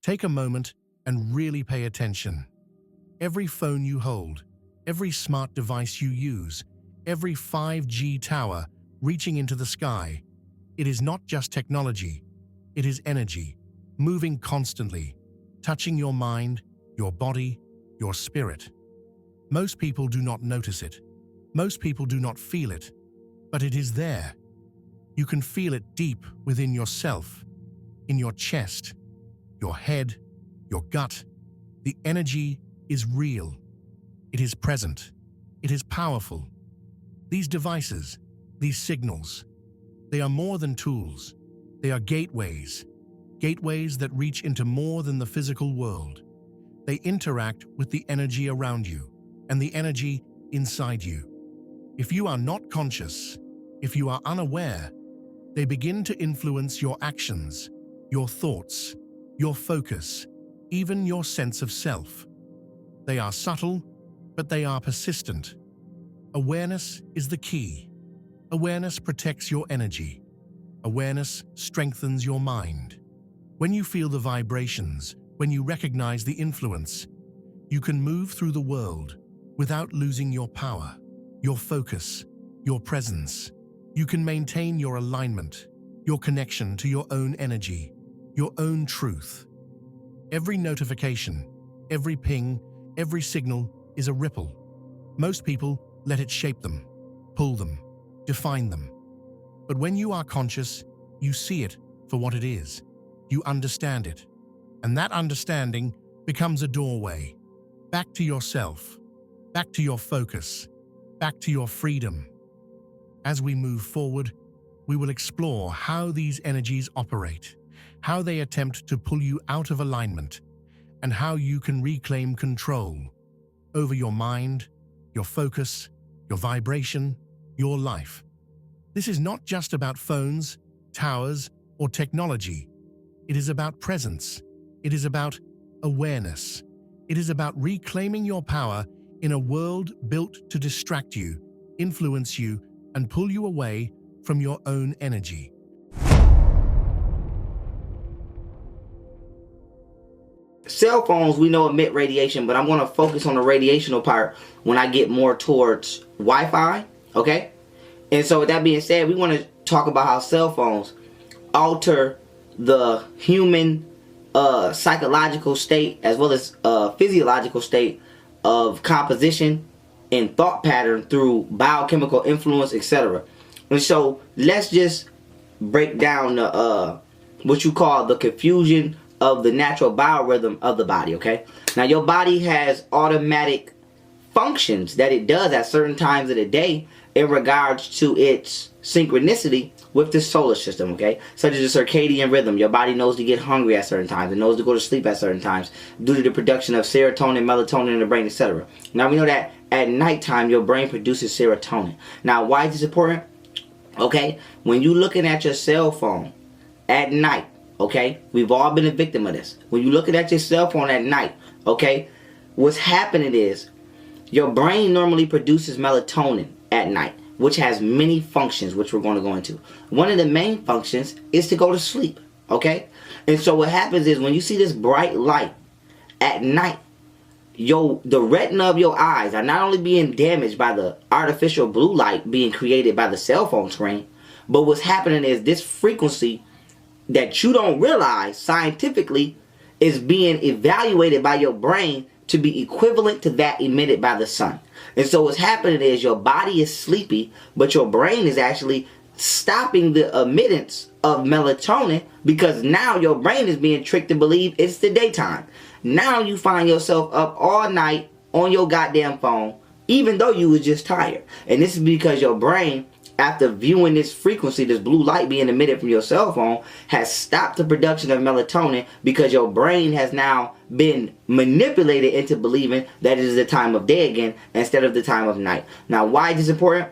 Take a moment and really pay attention. Every phone you hold, every smart device you use, every 5G tower reaching into the sky, it is not just technology, it is energy, moving constantly, touching your mind, your body, your spirit. Most people do not notice it. Most people do not feel it, but it is there. You can feel it deep within yourself, in your chest, your head, your gut. The energy is real. It is present. It is powerful. These devices, these signals, they are more than tools. They are gateways. Gateways that reach into more than the physical world. They interact with the energy around you and the energy inside you. If you are not conscious, if you are unaware, they begin to influence your actions, your thoughts, your focus, even your sense of self. They are subtle, but they are persistent. Awareness is the key. Awareness protects your energy. Awareness strengthens your mind. When you feel the vibrations, when you recognize the influence, you can move through the world without losing your power, your focus, your presence. You can maintain your alignment, your connection to your own energy, your own truth. Every notification, every ping, every signal is a ripple. Most people let it shape them, pull them, define them. But when you are conscious, you see it for what it is. You understand it. And that understanding becomes a doorway back to yourself, back to your focus, back to your freedom. As we move forward, we will explore how these energies operate, how they attempt to pull you out of alignment, and how you can reclaim control over your mind, your focus, your vibration, your life. This is not just about phones, towers, or technology. It is about presence. It is about awareness. It is about reclaiming your power in a world built to distract you, influence you, and pull you away from your own energy. Cell phones, we know, emit radiation, but I'm going to focus on the radiational part when I get more towards Wi-Fi, okay? And so with that being said, we want to talk about how cell phones alter the human psychological state as well as physiological state of composition and thought pattern through biochemical influence, etc. And so let's just break down the what you call the confusion of the natural biorhythm of the body, okay? Now your body has automatic functions that it does at certain times of the day in regards to its synchronicity with the solar system, okay? Such as the circadian rhythm. Your body knows to get hungry at certain times. It knows to go to sleep at certain times due to the production of serotonin, melatonin in the brain, etc. Now we know that at nighttime your brain produces serotonin. Now why is this important? Okay, when you're looking at your cell phone at night, okay, we've all been a victim of this. When you're looking at your cell phone at night, okay, what's happening is your brain normally produces melatonin at night, which has many functions, which we're going to go into. One of the main functions is to go to sleep, okay? And so what happens is when you see this bright light at night, the retina of your eyes are not only being damaged by the artificial blue light being created by the cell phone screen, but what's happening is this frequency that you don't realize scientifically is being evaluated by your brain to be equivalent to that emitted by the sun. And so what's happening is your body is sleepy, but your brain is actually stopping the emittance of melatonin because now your brain is being tricked to believe it's the daytime. Now you find yourself up all night on your goddamn phone, even though you was just tired. And this is because your brain, after viewing this frequency, this blue light being emitted from your cell phone, has stopped the production of melatonin because your brain has now been manipulated into believing that it is the time of day again instead of the time of night. Now, why is this important?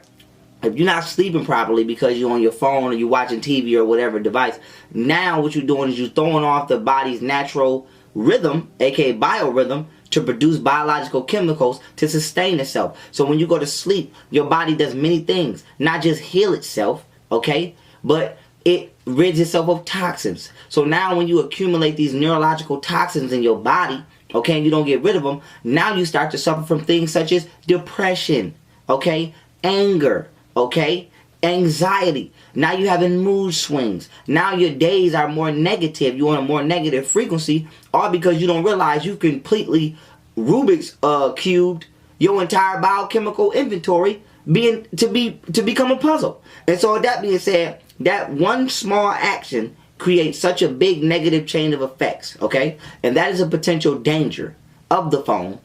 If you're not sleeping properly because you're on your phone or you're watching TV or whatever device, now what you're doing is you're throwing off the body's natural rhythm, aka biorhythm, to produce biological chemicals to sustain itself. So when you go to sleep, your body does many things, not just heal itself, okay, but it rids itself of toxins. So now when you accumulate these neurological toxins in your body, okay, and you don't get rid of them, now you start to suffer from things such as depression, okay, anger, okay, anxiety. Now you're having mood swings. Now your days are more negative. You're on a more negative frequency, all because you don't realize you completely Rubik's cubed your entire biochemical inventory to become a puzzle. And so with that being said, that one small action creates such a big negative chain of effects, okay? And that is a potential danger of the phone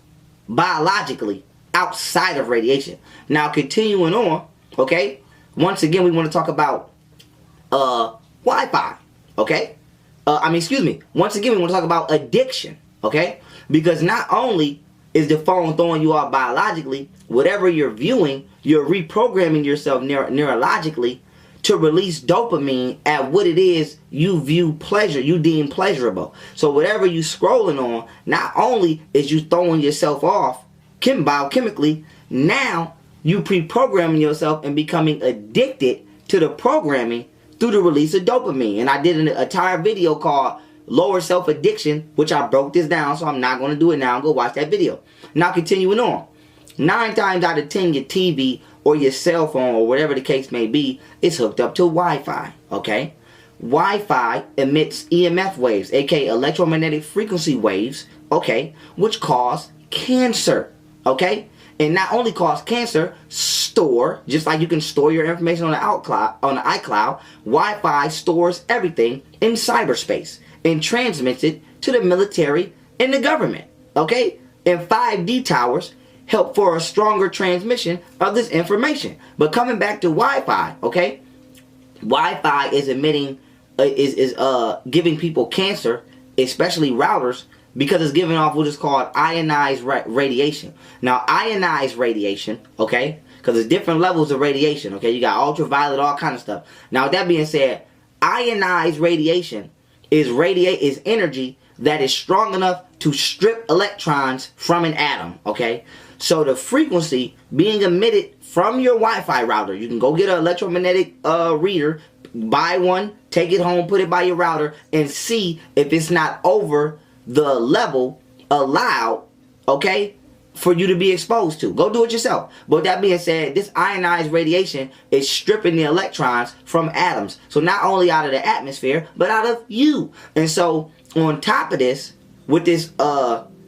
biologically outside of radiation. Now continuing on, okay? Once again, we want to talk about Wi-Fi, okay? Once again, we want to talk about addiction, okay? Because not only is the phone throwing you off biologically, whatever you're viewing, you're reprogramming yourself neurologically to release dopamine at what it is you view pleasure, you deem pleasurable. So whatever you scrolling on, not only is you throwing yourself off biochemically, now you pre-programming yourself and becoming addicted to the programming through the release of dopamine. And I did an entire video called Lower Self-Addiction, which I broke this down, so I'm not going to do it now. Go watch that video. Now continuing on. 9 times out of 10, your TV or your cell phone or whatever the case may be is hooked up to Wi-Fi, okay? Wi-Fi emits EMF waves, aka electromagnetic frequency waves, okay, which cause cancer, okay? And not only cause cancer, just like you can store your information on the iCloud, Wi-Fi stores everything in cyberspace and transmits it to the military and the government, okay? And 5G towers help for a stronger transmission of this information. But coming back to Wi-Fi, okay? Wi-Fi is giving people cancer, especially routers, because it's giving off what is called ionized radiation. Now, ionized radiation, okay, because there's different levels of radiation, okay? You got ultraviolet, all kind of stuff. Now, with that being said, ionized radiation is energy that is strong enough to strip electrons from an atom, okay? So the frequency being emitted from your Wi-Fi router, you can go get an electromagnetic reader, buy one, take it home, put it by your router, and see if it's not over the level allowed, okay, for you to be exposed to. Go do it yourself. But with that being said, this ionized radiation is stripping the electrons from atoms. So not only out of the atmosphere, but out of you. And so on top of this, with this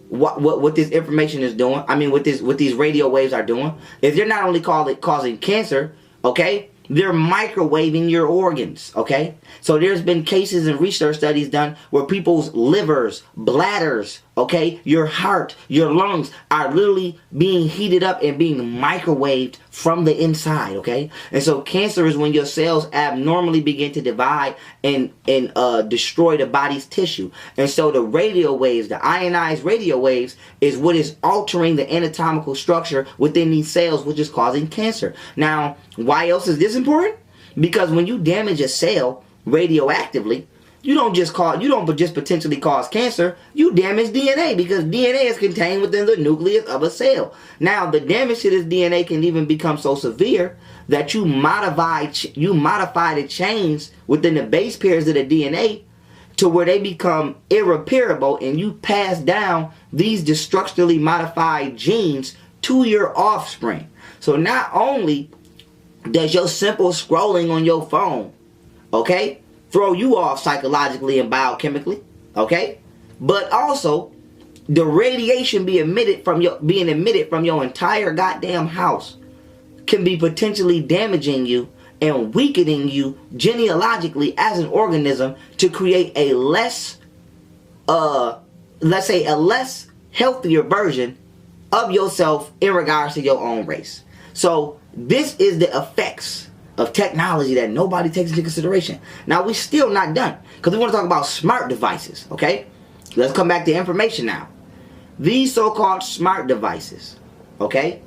what this information is doing, what these radio waves are doing, is they're not only causing cancer, okay, they're microwaving your organs, okay? So there's been cases and research studies done where people's livers, bladders, okay, your heart, your lungs are literally being heated up and being microwaved from the inside, okay? And so cancer is when your cells abnormally begin to divide and destroy the body's tissue. And so the radio waves, the ionized radio waves, is what is altering the anatomical structure within these cells, which is causing cancer. Now, why else is this important? Because when you damage a cell radioactively, you don't just potentially cause cancer, you damage DNA, because DNA is contained within the nucleus of a cell. Now, the damage to this DNA can even become so severe that you modify the chains within the base pairs of the DNA to where they become irreparable, and you pass down these destructively modified genes to your offspring. So not only does your simple scrolling on your phone, okay, throw you off psychologically and biochemically, okay, but also the radiation being emitted from your entire goddamn house can be potentially damaging you and weakening you genealogically as an organism to create a less healthier version of yourself in regards to your own race. So this is the effects of technology that nobody takes into consideration. Now, we're still not done, because we want to talk about smart devices, okay? Let's come back to information now. These so-called smart devices, okay,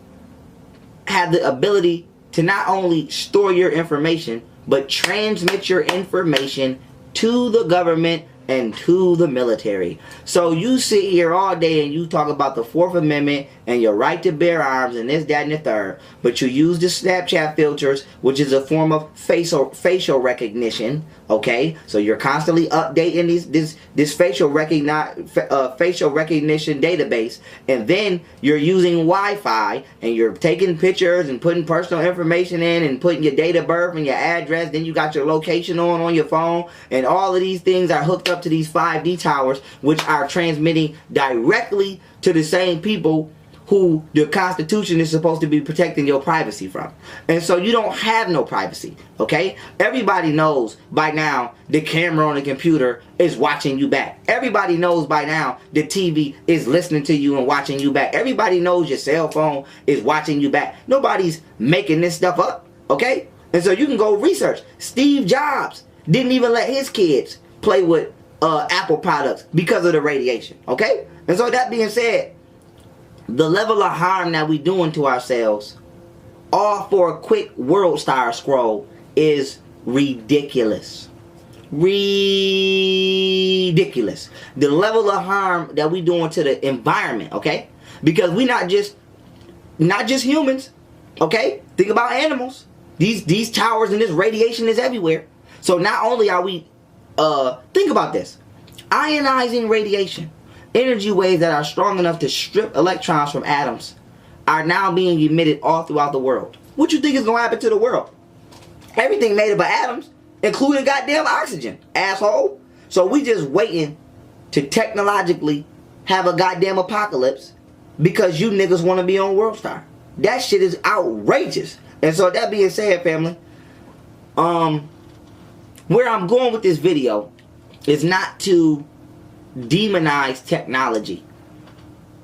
have the ability to not only store your information, but transmit your information to the government and to the military. So you sit here all day and you talk about the 4th Amendment and your right to bear arms and this, that, and the third, but you use the Snapchat filters, which is a form of facial recognition. Okay, so you're constantly updating this facial recognition database, and then you're using Wi-Fi and you're taking pictures and putting personal information in and putting your date of birth and your address. Then you got your location on your phone, and all of these things are hooked up to these 5D towers, which are transmitting directly to the same people who the Constitution is supposed to be protecting your privacy from. And so you don't have no privacy, okay? Everybody knows by now the camera on the computer is watching you back. Everybody knows by now the TV is listening to you and watching you back. Everybody knows your cell phone is watching you back. Nobody's making this stuff up, okay? And so you can go research. Steve Jobs didn't even let his kids play with Apple products because of the radiation, okay? And so that being said, the level of harm that we doing to ourselves, all for a quick world star scroll, is ridiculous. Ridiculous. The level of harm that we doing to the environment, okay? Because we not just humans, okay? Think about animals. These towers and this radiation is everywhere. So not only are we, think about this, ionizing radiation. Energy waves that are strong enough to strip electrons from atoms are now being emitted all throughout the world. What you think is going to happen to the world? Everything made up of atoms, including goddamn oxygen, asshole. So we just waiting to technologically have a goddamn apocalypse because you niggas want to be on World Star. That shit is outrageous. And so that being said, family, where I'm going with this video is not to demonize technology,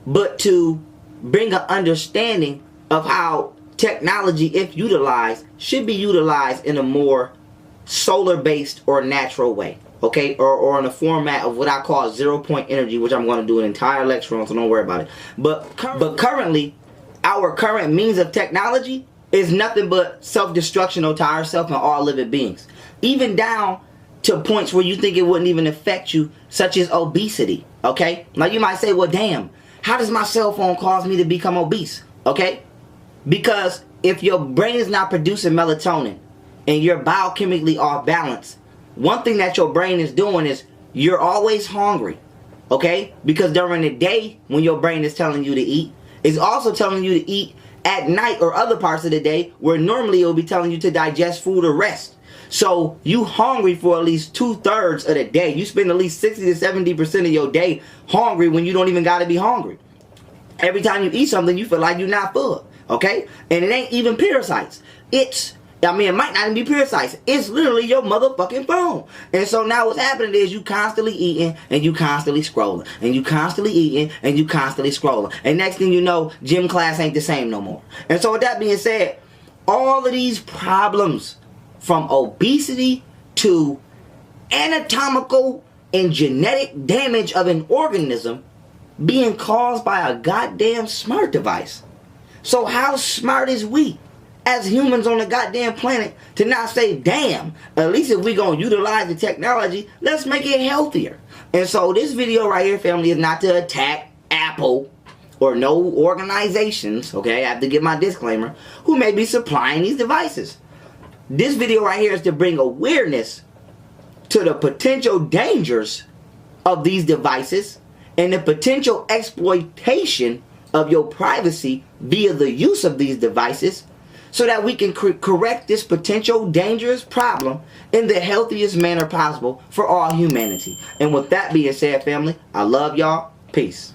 but to bring an understanding of how technology, if utilized, should be utilized in a more solar-based or natural way, okay, or in a format of what I call 0-point energy, which I'm going to do an entire lecture on, so don't worry about it. But currently, our current means of technology is nothing but self-destructional to ourselves and all living beings, even down to points where you think it wouldn't even affect you, such as obesity, okay? Now you might say, well, damn, how does my cell phone cause me to become obese, okay? Because if your brain is not producing melatonin and you're biochemically off balance, one thing that your brain is doing is you're always hungry, okay? Because during the day, when your brain is telling you to eat, it's also telling you to eat at night or other parts of the day where normally it will be telling you to digest food or rest. So you hungry for at least 2/3 of the day. You spend at least 60 to 70% of your day hungry when you don't even gotta be hungry. Every time you eat something, you feel like you're not full, okay? And it ain't even parasites. It might not even be parasites. It's literally your motherfucking phone. And so now what's happening is you constantly eating and you constantly scrolling. And you constantly eating and you constantly scrolling. And next thing you know, gym class ain't the same no more. And so with that being said, all of these problems, from obesity to anatomical and genetic damage of an organism, being caused by a goddamn smart device. So how smart is we as humans on the goddamn planet to not say, damn, at least if we gonna utilize the technology, let's make it healthier. And so this video right here, family, is not to attack Apple or no organizations, okay, I have to give my disclaimer, who may be supplying these devices. This video right here is to bring awareness to the potential dangers of these devices and the potential exploitation of your privacy via the use of these devices, so that we can correct this potential dangerous problem in the healthiest manner possible for all humanity. And with that being said, family, I love y'all. Peace.